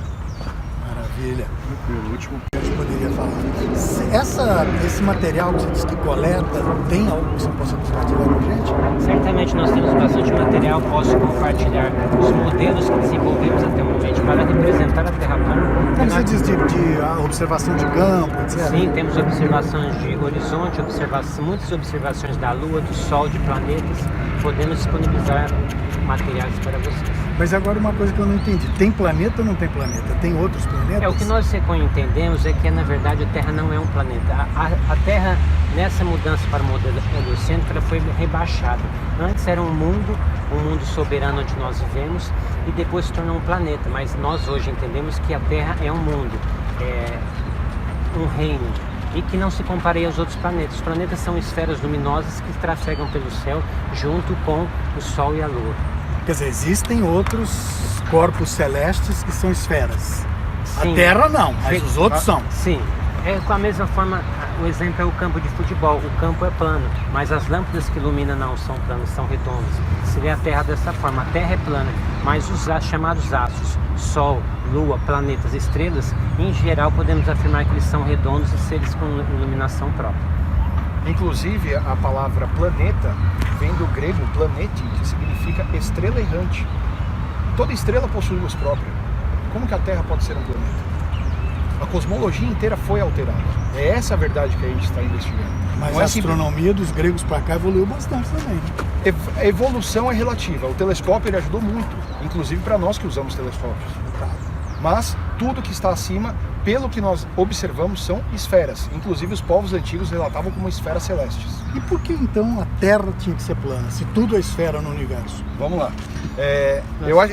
Maravilha. O último A gente poderia falar. Esse material que você disse que coleta, tem algo que você possa compartilhar com a gente? Certamente nós temos bastante material, posso compartilhar os modelos que desenvolvemos até o momento para representar a Terra plana. Como você diz de observação de campo, etc? Sim, temos observações de horizonte, muitas observações da Lua, do Sol, de planetas. Podemos disponibilizar materiais para vocês. Mas agora uma coisa que eu não entendi, tem planeta ou não tem planeta? Tem outros planetas? O que nós entendemos é que na verdade a Terra não é um planeta. A Terra, nessa mudança para o modelo heliocêntrico, ela foi rebaixada. Antes era um mundo soberano onde nós vivemos e depois se tornou um planeta, mas nós hoje entendemos que a Terra é um mundo, um reino, e que não se compareia aos outros planetas. Os planetas são esferas luminosas que trafegam pelo céu junto com o Sol e a Lua. Quer dizer, existem outros corpos celestes que são esferas. Sim. A Terra não, mas os outros são. Sim. É com a mesma forma, o exemplo é o campo de futebol. O campo é plano, mas as lâmpadas que iluminam não são planas, são redondas. Seria a Terra dessa forma. A Terra é plana, mas os chamados astros, Sol, Lua, planetas, estrelas, em geral podemos afirmar que eles são redondos e seres com iluminação própria. Inclusive, a palavra planeta vem do grego planete, que significa estrela errante. Toda estrela possui luz própria. Como que a Terra pode ser um planeta? A cosmologia inteira foi alterada. É essa a verdade que a gente está investigando. Mas a astronomia dos gregos para cá evoluiu bastante também. A evolução é relativa. O telescópio ele ajudou muito, inclusive para nós que usamos telescópios. Mas tudo que está acima, pelo que nós observamos, são esferas. Inclusive os povos antigos relatavam como esferas celestes. E por que então a Terra tinha que ser plana, se tudo é esfera no universo? Vamos lá.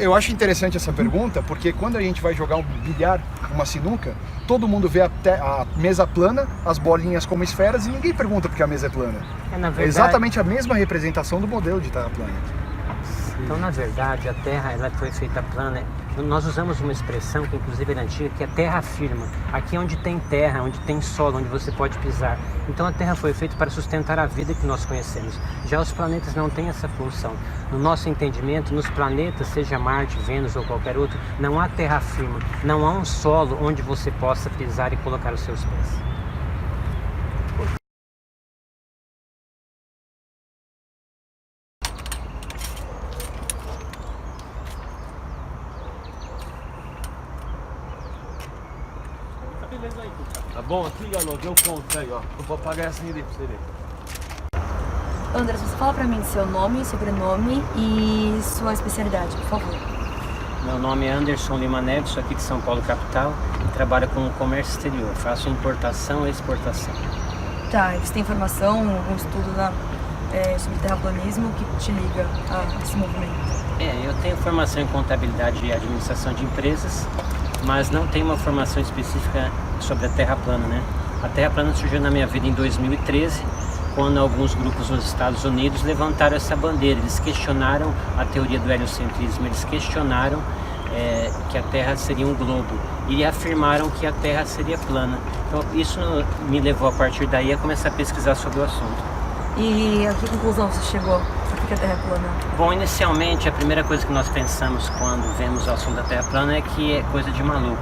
Eu acho interessante essa pergunta, porque quando a gente vai jogar um bilhar, uma sinuca, todo mundo vê a mesa plana, as bolinhas como esferas, e ninguém pergunta por que a mesa é plana. Na verdade, é exatamente a mesma representação do modelo de Terra plana. Então, na verdade, a Terra ela foi feita plana. Nós usamos uma expressão que inclusive é antiga, que é terra firme. Aqui é onde tem terra, onde tem solo, onde você pode pisar. Então a Terra foi feita para sustentar a vida que nós conhecemos. Já os planetas não têm essa função. No nosso entendimento, nos planetas, seja Marte, Vênus ou qualquer outro, não há terra firme, não há um solo onde você possa pisar e colocar os seus pés. Tá bom? Aqui, ó, deu ponto aí, ó. Eu vou apagar essa ali pra você ver. Anderson, você fala pra mim seu nome, sobrenome e sua especialidade, por favor. Meu nome é Anderson Lima Neves, sou aqui de São Paulo, capital, e trabalho com o comércio exterior. Faço importação e exportação. Tá, e você tem informação, algum estudo sobre terraplanismo que te liga a esse movimento? Eu tenho formação em contabilidade e administração de empresas, mas não tenho uma formação específica sobre a Terra plana, né? A Terra plana surgiu na minha vida em 2013, quando alguns grupos nos Estados Unidos levantaram essa bandeira. Eles questionaram a teoria do heliocentrismo, eles questionaram que a Terra seria um globo e afirmaram que a Terra seria plana. Então isso me levou a partir daí a começar a pesquisar sobre o assunto. E a que conclusão você chegou? Por que a Terra é plana? Bom, inicialmente a primeira coisa que nós pensamos quando vemos o assunto da Terra plana é que é coisa de maluco.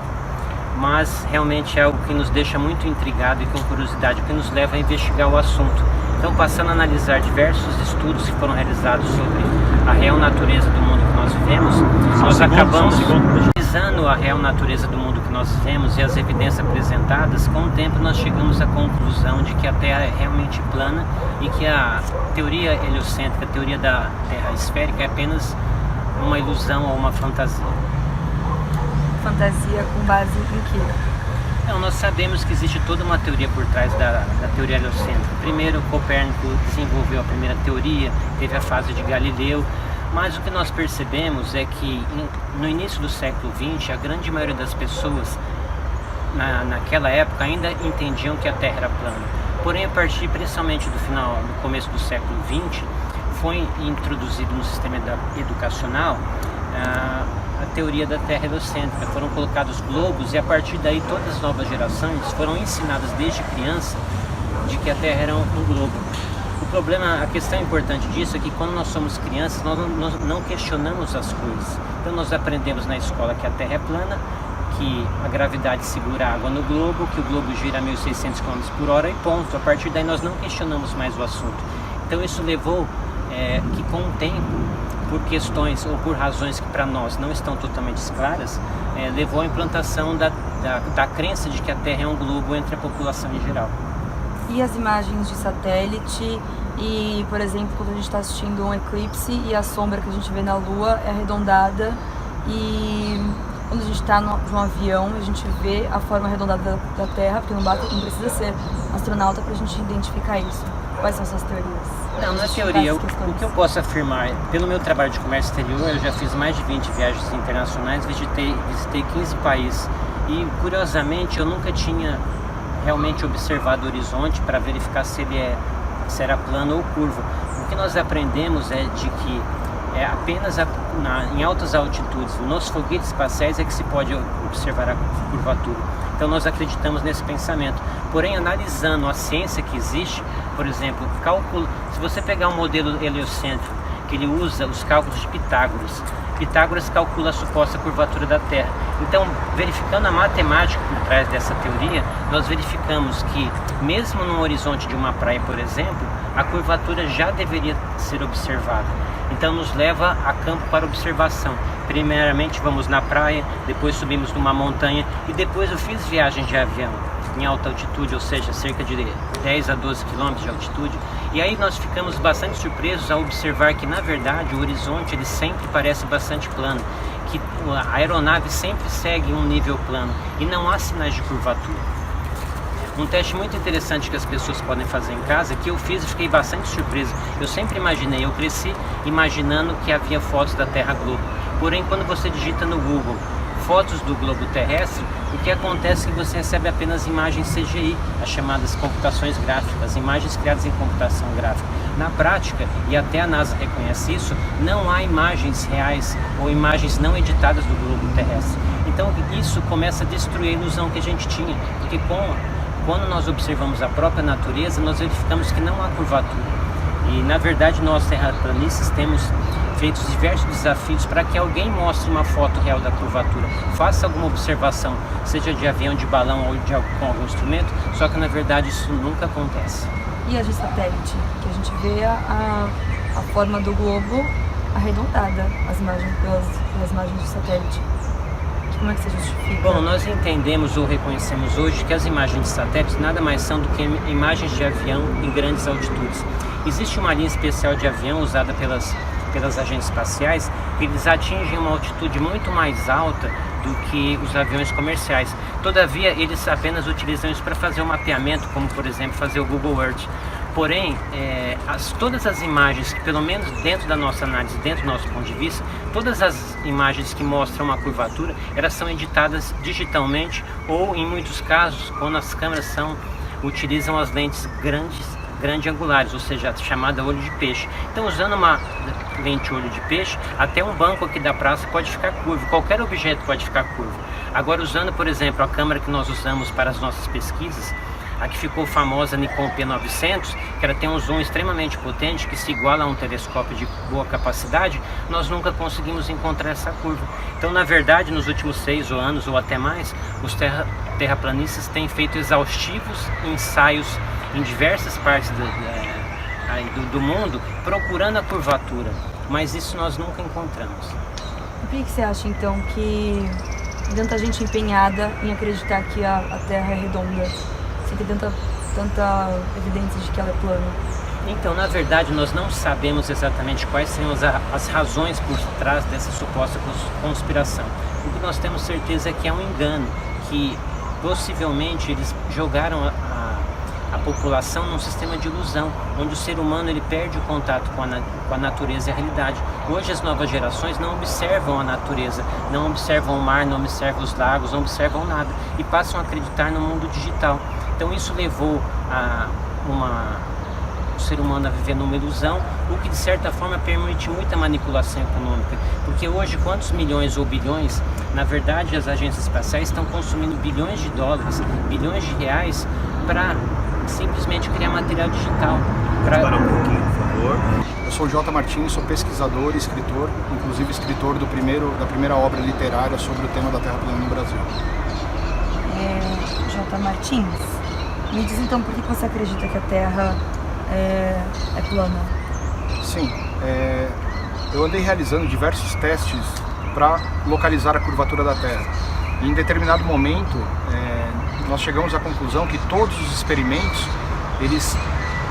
Mas realmente é algo que nos deixa muito intrigado e com curiosidade, que nos leva a investigar o assunto. Então, passando a analisar diversos estudos que foram realizados sobre a real natureza do mundo que nós vivemos, nós acabamos analisando a real natureza do mundo que nós vivemos e as evidências apresentadas. Com o tempo nós chegamos à conclusão de que a Terra é realmente plana e que a teoria heliocêntrica, a teoria da Terra esférica é apenas uma ilusão ou uma fantasia. Fantasia com base em quê? Não, nós sabemos que existe toda uma teoria por trás da teoria heliocêntrica. Primeiro, Copérnico desenvolveu a primeira teoria, teve a fase de Galileu, mas o que nós percebemos é que no início do século XX, a grande maioria das pessoas naquela época ainda entendiam que a Terra era plana. Porém, a partir principalmente do começo do século XX, foi introduzido no sistema educacional a teoria da Terra heliocêntrica. Foram colocados globos e a partir daí todas as novas gerações foram ensinadas desde criança de que a Terra era um globo. O problema, a questão importante disso é que quando nós somos crianças nós não questionamos as coisas. Então nós aprendemos na escola que a Terra é plana, que a gravidade segura a água no globo, que o globo gira a 1.600 km por hora e ponto. A partir daí nós não questionamos mais o assunto. Então isso levou que com o tempo, por questões ou por razões que para nós não estão totalmente claras, levou à implantação da crença de que a Terra é um globo entre a população em geral. E as imagens de satélite e, por exemplo, quando a gente está assistindo um eclipse e a sombra que a gente vê na Lua é arredondada, e quando a gente está num avião a gente vê a forma arredondada da Terra, porque não precisa ser astronauta para a gente identificar isso. Quais são essas teorias? Não, na teoria, o que eu posso afirmar, pelo meu trabalho de comércio exterior, eu já fiz mais de 20 viagens internacionais, visitei 15 países e, curiosamente, eu nunca tinha realmente observado o horizonte para verificar se era plano ou curvo. O que nós aprendemos é de que apenas em altas altitudes, nos foguetes espaciais é que se pode observar a curvatura. Então nós acreditamos nesse pensamento. Porém, analisando a ciência que existe, por exemplo, cálculo, se você pegar um modelo heliocêntrico, que ele usa os cálculos de Pitágoras, Pitágoras calcula a suposta curvatura da Terra. Então, verificando a matemática por trás dessa teoria, nós verificamos que, mesmo no horizonte de uma praia, por exemplo, a curvatura já deveria ser observada. Então, nos leva a campo para observação. Primeiramente, vamos na praia, depois subimos numa montanha e depois eu fiz viagem de avião em alta altitude, ou seja, cerca de 10 a 12 quilômetros de altitude. E aí nós ficamos bastante surpresos ao observar que, na verdade, o horizonte ele sempre parece bastante plano, que a aeronave sempre segue um nível plano e não há sinais de curvatura. Um teste muito interessante que as pessoas podem fazer em casa, que eu fiz e fiquei bastante surpreso. Eu sempre imaginei, eu cresci imaginando que havia fotos da Terra Globo. Porém, quando você digita no Google fotos do globo terrestre, o que acontece é que você recebe apenas imagens CGI, as chamadas computações gráficas, imagens criadas em computação gráfica. Na prática, e até a NASA reconhece isso, não há imagens reais ou imagens não editadas do globo terrestre. Então isso começa a destruir a ilusão que a gente tinha, porque quando nós observamos a própria natureza, nós verificamos que não há curvatura. E na verdade nós terraplanistas temos feito diversos desafios para que alguém mostre uma foto real da curvatura, faça alguma observação, seja de avião, de balão ou com algum instrumento, só que na verdade isso nunca acontece. E a de satélite, que a gente vê a forma do globo arredondada, as imagens, pelas imagens de satélite. Como é que você justifica? Bom, nós entendemos ou reconhecemos hoje que as imagens de satélites nada mais são do que imagens de avião em grandes altitudes. Existe uma linha especial de avião usada pelas agências espaciais, que eles atingem uma altitude muito mais alta do que os aviões comerciais. Todavia, eles apenas utilizam isso para fazer o mapeamento, como por exemplo fazer o Google Earth. Porém, todas as imagens, que pelo menos dentro da nossa análise, dentro do nosso ponto de vista, todas as imagens que mostram uma curvatura, elas são editadas digitalmente ou, em muitos casos, quando as câmeras utilizam as lentes grande angulares, ou seja, a chamada olho de peixe. Então, usando uma lente olho de peixe, até um banco aqui da praça pode ficar curvo, qualquer objeto pode ficar curvo. Agora, usando, por exemplo, a câmera que nós usamos para as nossas pesquisas, a que ficou famosa, Nikon P900, que ela tem um zoom extremamente potente, que se iguala a um telescópio de boa capacidade, nós nunca conseguimos encontrar essa curva. Então, na verdade, nos últimos 6 anos ou até mais, os terraplanistas têm feito exaustivos ensaios em diversas partes do mundo, procurando a curvatura, mas isso nós nunca encontramos. Por que você acha, então, que tem tanta gente empenhada em acreditar que a Terra é redonda? Você tem tanta evidência de que ela é plana? Então, na verdade, nós não sabemos exatamente quais seriam as razões por trás dessa suposta conspiração. O que nós temos certeza é que é um engano, que possivelmente eles jogaram a população num sistema de ilusão, onde o ser humano ele perde o contato com a natureza e a realidade. Hoje as novas gerações não observam a natureza, não observam o mar, não observam os lagos, não observam nada e passam a acreditar no mundo digital. Então isso levou o ser humano a viver numa ilusão, o que de certa forma permite muita manipulação econômica, porque hoje quantos milhões ou bilhões, na verdade as agências espaciais estão consumindo bilhões de dólares, bilhões de reais para simplesmente criar material digital. Parar um pouquinho, por favor. Eu sou o J. Martins, sou pesquisador e escritor, inclusive escritor da primeira obra literária sobre o tema da Terra plana no Brasil. J. Martins, me diz então por que você acredita que a Terra é plana? Sim, eu andei realizando diversos testes para localizar a curvatura da Terra. E em determinado momento, nós chegamos à conclusão que todos os experimentos, eles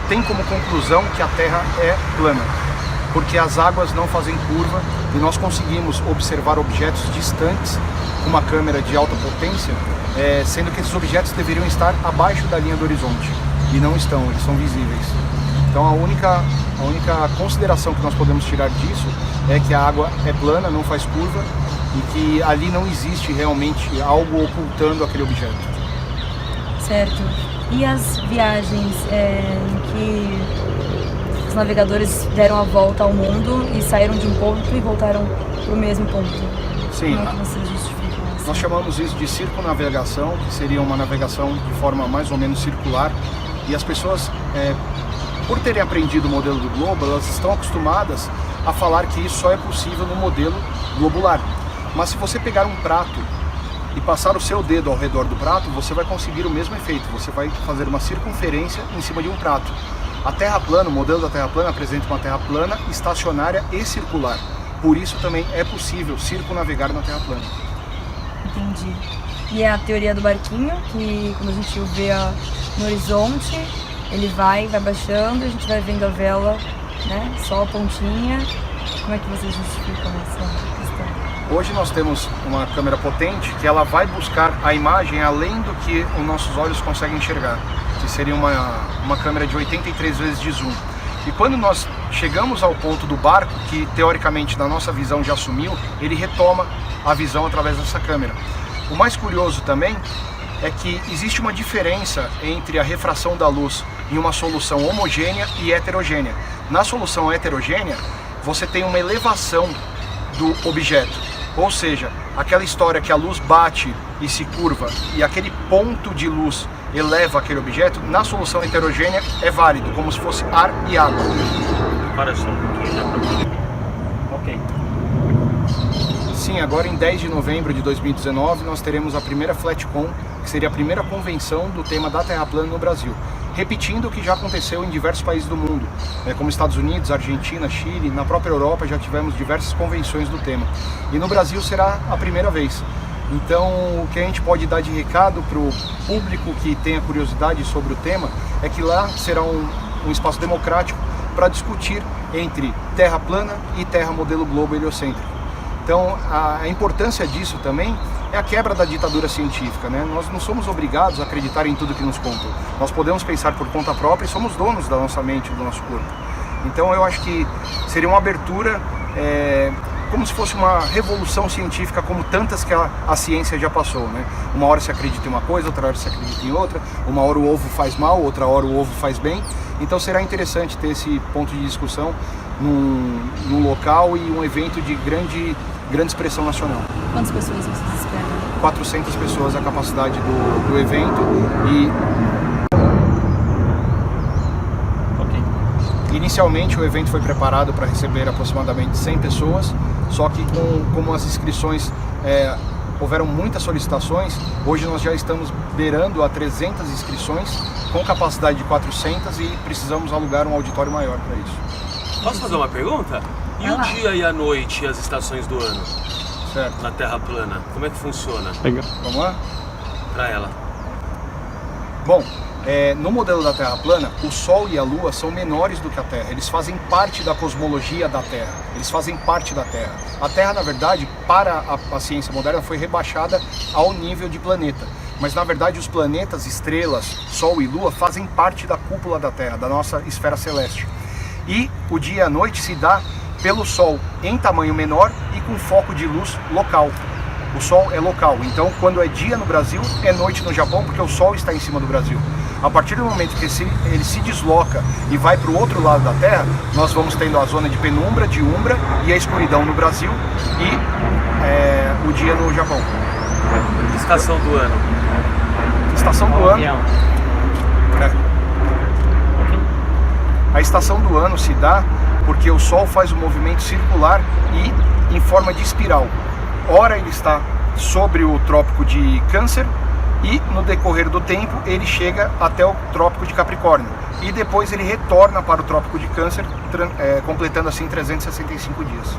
têm como conclusão que a Terra é plana, porque as águas não fazem curva e nós conseguimos observar objetos distantes com uma câmera de alta potência, sendo que esses objetos deveriam estar abaixo da linha do horizonte e não estão, eles são visíveis. Então a única consideração que nós podemos tirar disso é que a água é plana, não faz curva e que ali não existe realmente algo ocultando aquele objeto. Certo. E as viagens em que os navegadores deram a volta ao mundo e saíram de um ponto e voltaram para o mesmo ponto? Sim. Como é que vocês justificam isso? Nós chamamos isso de circunnavegação, que seria uma navegação de forma mais ou menos circular. E as pessoas, por terem aprendido o modelo do globo, elas estão acostumadas a falar que isso só é possível no modelo globular. Mas se você pegar um prato e passar o seu dedo ao redor do prato, você vai conseguir o mesmo efeito. Você vai fazer uma circunferência em cima de um prato. A Terra plana, o modelo da Terra plana apresenta uma Terra plana, estacionária e circular. Por isso também é possível circunnavegar na Terra plana. Entendi. E é a teoria do barquinho, que quando a gente o vê no horizonte, ele vai baixando, a gente vai vendo a vela, né? Só a pontinha. Como é que vocês justificam essa questão? Hoje nós temos uma câmera potente que ela vai buscar a imagem além do que os nossos olhos conseguem enxergar, que seria uma câmera de 83 vezes de zoom. E quando nós chegamos ao ponto do barco, que teoricamente na nossa visão já sumiu, ele retoma a visão através dessa câmera. O mais curioso também é que existe uma diferença entre a refração da luz em uma solução homogênea e heterogênea. Na solução heterogênea, você tem uma elevação do objeto, ou seja, aquela história que a luz bate e se curva e aquele ponto de luz eleva aquele objeto, na solução heterogênea é válido, como se fosse ar e água. Para só um pouquinho. Ok. Sim, agora em 10 de novembro de 2019 nós teremos a primeira FlatCon, que seria a primeira convenção do tema da Terra plana no Brasil. Repetindo o que já aconteceu em diversos países do mundo, como Estados Unidos, Argentina, Chile, na própria Europa já tivemos diversas convenções do tema. E no Brasil será a primeira vez. Então, o que a gente pode dar de recado para o público que tenha curiosidade sobre o tema é que lá será um espaço democrático para discutir entre terra plana e terra modelo globo heliocêntrico. Então, a importância disso também é a quebra da ditadura científica, né? Nós não somos obrigados a acreditar em tudo que nos contam. Nós podemos pensar por conta própria e somos donos da nossa mente e do nosso corpo. Então, eu acho que seria uma abertura, como se fosse uma revolução científica, como tantas que a ciência já passou, né? Uma hora se acredita em uma coisa, outra hora se acredita em outra, uma hora o ovo faz mal, outra hora o ovo faz bem. Então será interessante ter esse ponto de discussão num local e um evento de grande expressão nacional. Quantas pessoas vocês esperam? 400 pessoas a capacidade do evento e inicialmente o evento foi preparado para receber aproximadamente 100 pessoas, só que como as inscrições houveram muitas solicitações, hoje nós já estamos beirando a 300 inscrições com capacidade de 400 e precisamos alugar um auditório maior para isso. Posso fazer uma pergunta? E o dia e a noite e as estações do ano? Certo. Na Terra plana, como é que funciona? Legal. Vamos lá? Para ela. Bom, no modelo da Terra plana, o Sol e a Lua são menores do que a Terra. Eles fazem parte da cosmologia da Terra. Eles fazem parte da Terra. A Terra, na verdade, para a ciência moderna, foi rebaixada ao nível de planeta. Mas, na verdade, os planetas, estrelas, Sol e Lua fazem parte da cúpula da Terra, da nossa esfera celeste. E o dia e a noite se dá pelo Sol em tamanho menor e com foco de luz local. O Sol é local, então quando é dia no Brasil, é noite no Japão, porque o Sol está em cima do Brasil. A partir do momento que ele se desloca e vai para o outro lado da Terra, nós vamos tendo a zona de penumbra, de umbra e a escuridão no Brasil e o dia no Japão. Estação do ano. Estação do ano. A estação do ano se dá porque o Sol faz um movimento circular e em forma de espiral. Ora ele está sobre o Trópico de Câncer e no decorrer do tempo ele chega até o Trópico de Capricórnio. E depois ele retorna para o Trópico de Câncer, completando assim 365 dias.